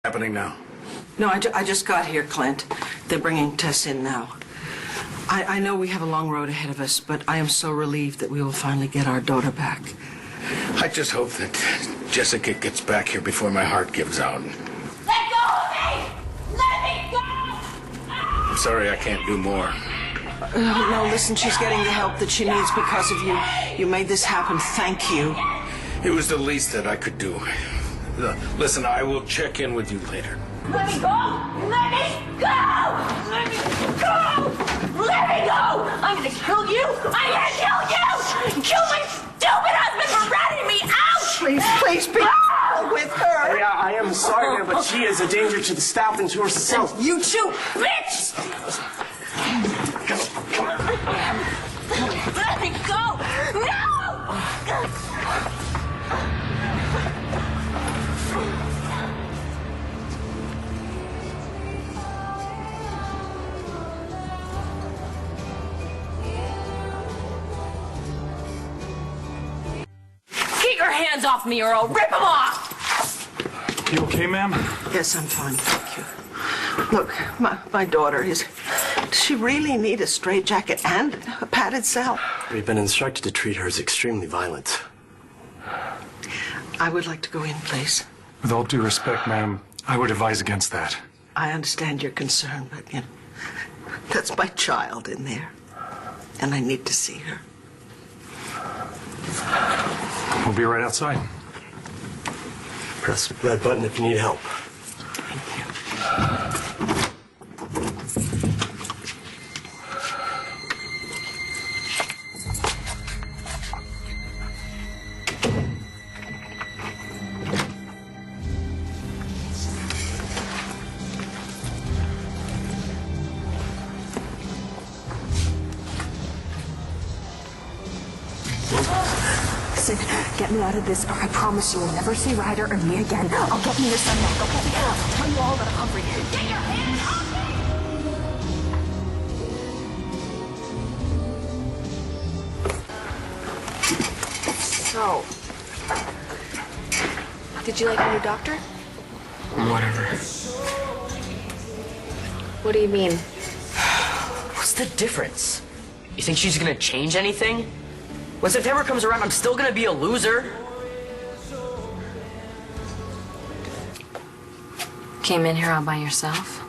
happening now? No, I just got here, Clint. They're bringing Tess in now. I know we have a long road ahead of us, but I am so relieved that we will finally get our daughter back. I just hope that Jessica gets back here before my heart gives out. Let go of me! Let me go! I'm sorry I can't do more. No, listen, she's getting the help that she needs because of you. You made this happen. Thank you. It was the least that I could do. Listen, I will check in with you later. Let me go! Let me go! Let me go! Let me go! I'm gonna kill you! I'm gonna kill you! Kill my stupid husband for ratting me out! Please be with her. Yeah, I am sorry, but she is a danger to the staff and to herself. You too, Bitch! Let me go! No! Get your hands off me or I'll rip them off! You okay, ma'am? Yes, I'm fine, thank you. Look, my daughter does she really need a straitjacket and a padded cell? We've been instructed to treat her as extremely violent. I would like to go in, please. With all due respect, ma'am, I would advise against that. I understand your concern, but, you know, that's my child in there. And I need to see her. We'll be right outside. Press the red button if you need help. Thank you. Get me out of this, or I promise you will never see Ryder or me again. I'll get me your son back, okay? I'll tell you all about Humphrey. Get your hands off me! So, did you like your new doctor? Whatever. What do you mean? What's the difference? You think she's gonna change anything? When September comes around, I'm still gonna be a loser. Came in here all by yourself?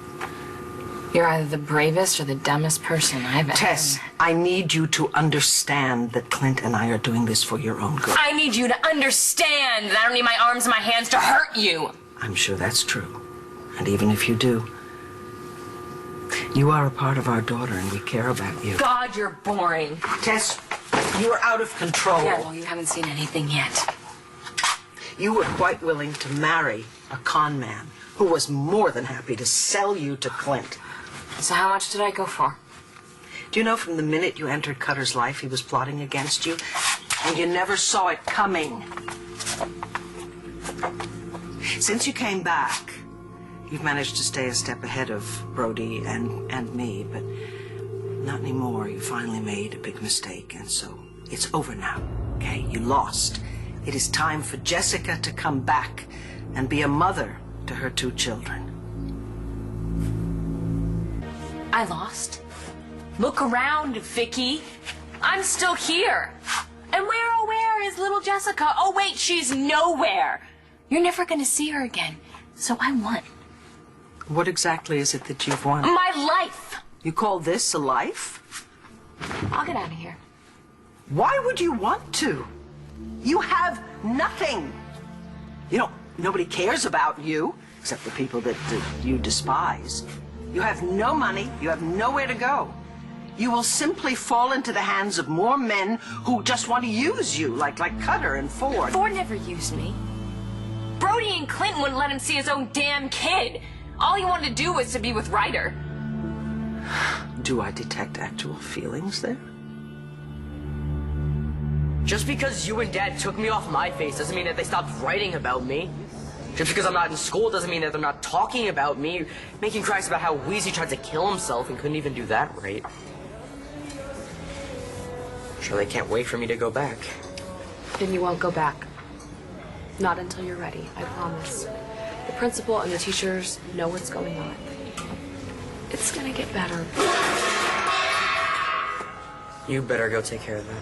You're either the bravest or the dumbest person I've ever Tess, I need you to understand that Clint and I are doing this for your own good. I need you to understand that I don't need my arms and my hands to hurt you. I'm sure that's true. And even if you do, you are a part of our daughter and we care about you. God, you're boring. Tess, you are out of control. Yeah, well, you haven't seen anything yet. You were quite willing to marry a con man who was more than happy to sell you to Clint. So how much did I go for? Do you know from the minute you entered Cutter's life, he was plotting against you? And you never saw it coming. Since you came back, you've managed to stay a step ahead of Brody and me, but not anymore. You finally made a big mistake, and so it's over now, okay? You lost. It is time for Jessica to come back and be a mother to her 2 children. I lost? Look around, Viki. I'm still here. And where is little Jessica? Oh, wait, she's nowhere. You're never going to see her again. So I won. What exactly is it that you've won? My life. You call this a life? I'll get out of here. Why would you want to? You have nothing. You know, nobody cares about you, except the people that you despise. You have no money. You have nowhere to go. You will simply fall into the hands of more men who just want to use you, like Cutter and Ford. Ford never used me. Brody and Clinton wouldn't let him see his own damn kid. All he wanted to do was to be with Ryder. Do I detect actual feelings there? Just because you and Dad took me off my face doesn't mean that they stopped writing about me. Just because I'm not in school doesn't mean that they're not talking about me, making cracks about how Wheezy tried to kill himself and couldn't even do that right. I'm sure they can't wait for me to go back. Then you won't go back. Not until you're ready, I promise. The principal and the teachers know what's going on. It's gonna get better. You better go take care of that.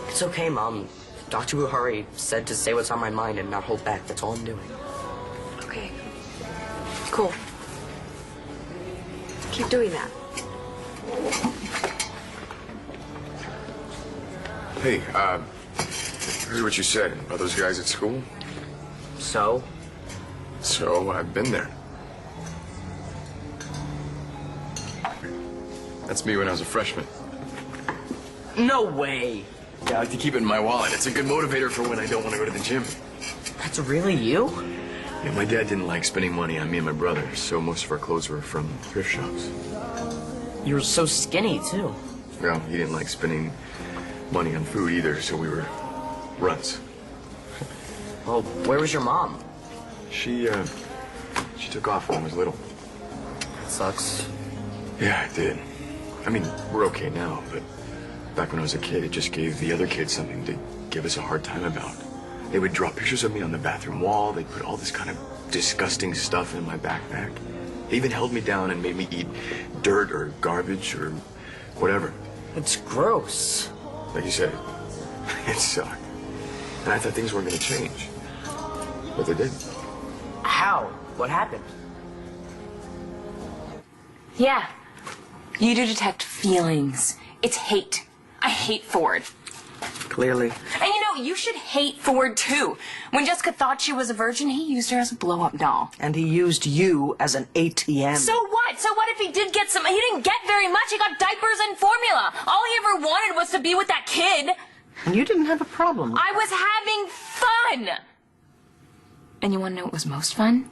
It's okay, Mom. Dr. Buhari said to say what's on my mind and not hold back. That's all I'm doing. Okay. Cool. Keep doing that. Hey, here's what you said about those guys at school. So? So, I've been there. That's me when I was a freshman. No way. Yeah, I like to keep it in my wallet. It's a good motivator for when I don't want to go to the gym. That's really you? Yeah, my dad didn't like spending money on me and my brother, so most of our clothes were from thrift shops. You were so skinny, too. Well, he didn't like spending money on food either, so we were runts. Well, where was your mom? She took off when I was little. That sucks. Yeah, it did. I mean, we're okay now, but back when I was a kid, it just gave the other kids something to give us a hard time about. They would draw pictures of me on the bathroom wall. They'd put all this kind of disgusting stuff in my backpack. They even held me down and made me eat dirt or garbage or whatever. It's gross. Like you said, it sucked. And I thought things weren't going to change. But they did. How? What happened? Yeah. You do detect feelings. It's hate. I hate Ford. Clearly. And you know, you should hate Ford too. When Jessica thought she was a virgin, he used her as a blow-up doll. And he used you as an ATM. So what? So what if he did get some? He didn't get very much. He got diapers and formula. All he ever wanted was to be with that kid. And you didn't have a problem. I was having fun. And you want to know what was most fun?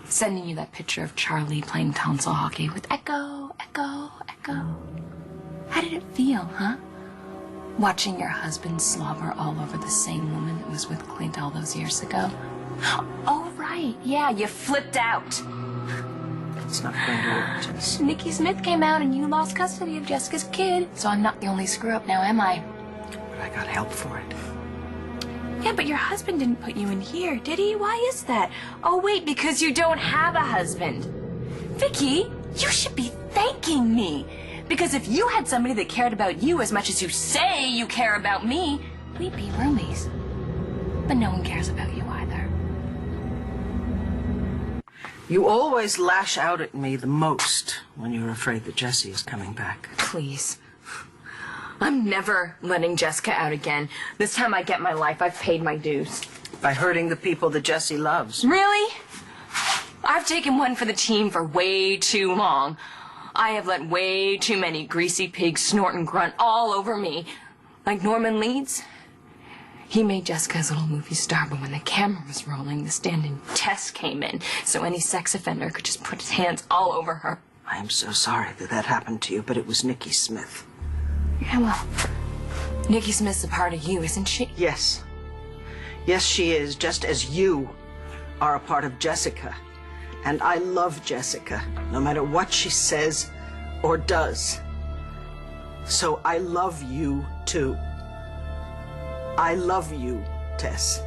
Sending you that picture of Charlie playing tonsil hockey with Echo, Echo, Echo. How did it feel, huh? Watching your husband slobber all over the same woman that was with Clint all those years ago. Oh, right. Yeah, you flipped out. It's not going to work, Tess. Nikki Smith came out and you lost custody of Jessica's kid. So I'm not the only screw-up now, am I? But I got help for it. Yeah, but your husband didn't put you in here, did he? Why is that? Oh, wait, because you don't have a husband. Viki, you should be thanking me. Because if you had somebody that cared about you as much as you say you care about me, we'd be roomies. But no one cares about you either. You always lash out at me the most when you're afraid that Jessie is coming back. Please. I'm never letting Jessica out again. This time I get my life. I've paid my dues. By hurting the people that Jessie loves. Really? I've taken one for the team for way too long. I have let way too many greasy pigs snort and grunt all over me. Like Norman Leeds. He made Jessica his little movie star, but when the camera was rolling, the stand-in Tess came in, so any sex offender could just put his hands all over her. I am so sorry that happened to you, but it was Nikki Smith. Yeah, well, Nikki Smith's a part of you, isn't she? Yes. Yes, she is, just as you are a part of Jessica. And I love Jessica, no matter what she says or does. So I love you, too. I love you, Tess.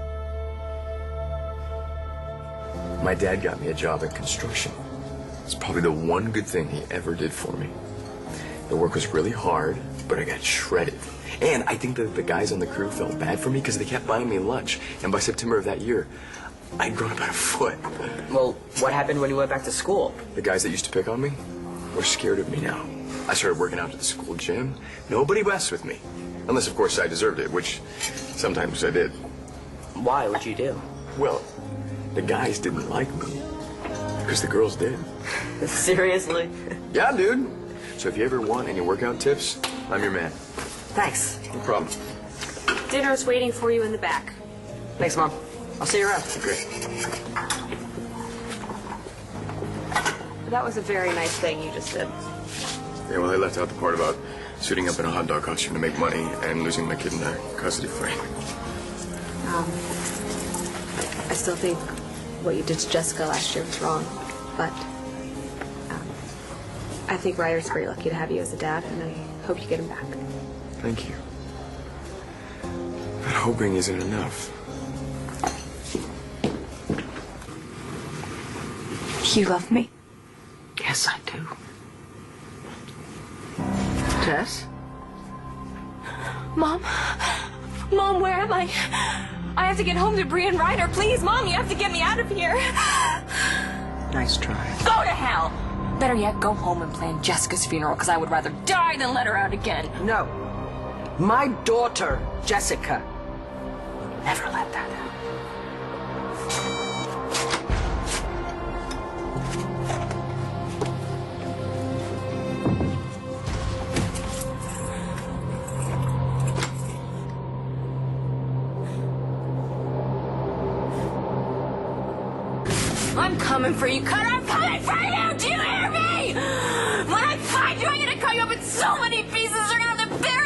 My dad got me a job in construction. It's probably the one good thing he ever did for me. The work was really hard, but I got shredded. And I think that the guys on the crew felt bad for me because they kept buying me lunch. And by September of that year, I'd grown about a foot. Well, what happened when you went back to school? The guys that used to pick on me were scared of me now. I started working out at the school gym. Nobody messed with me. Unless, of course, I deserved it, which sometimes I did. Why? What'd you do? Well, the guys didn't like me. Because the girls did. Seriously? Yeah, dude. So if you ever want any workout tips, I'm your man. Thanks. No problem. Dinner's waiting for you in the back. Thanks, Mom. I'll see you around. Great. That was a very nice thing you just did. Yeah, well, I left out the part about suiting up in a hot dog costume to make money and losing my kid in a custody fight. I still think what you did to Jessica last year was wrong, but I think Ryder's very lucky to have you as a dad, and I hope you get him back. Thank you. But hoping isn't enough. You love me? Yes, I do. Tess? Mom? Mom, where am I? I have to get home to Bree and Ryder. Please, Mom, you have to get me out of here. Nice try. Go to hell! Better yet, go home and plan Jessica's funeral, because I would rather die than let her out again. No. My daughter, Jessica, will never let that happen. I'm coming for you, Cutter! I'm coming for you! Do you hear me? When I find you, I'm gonna cut you up in so many pieces, you're gonna have to bury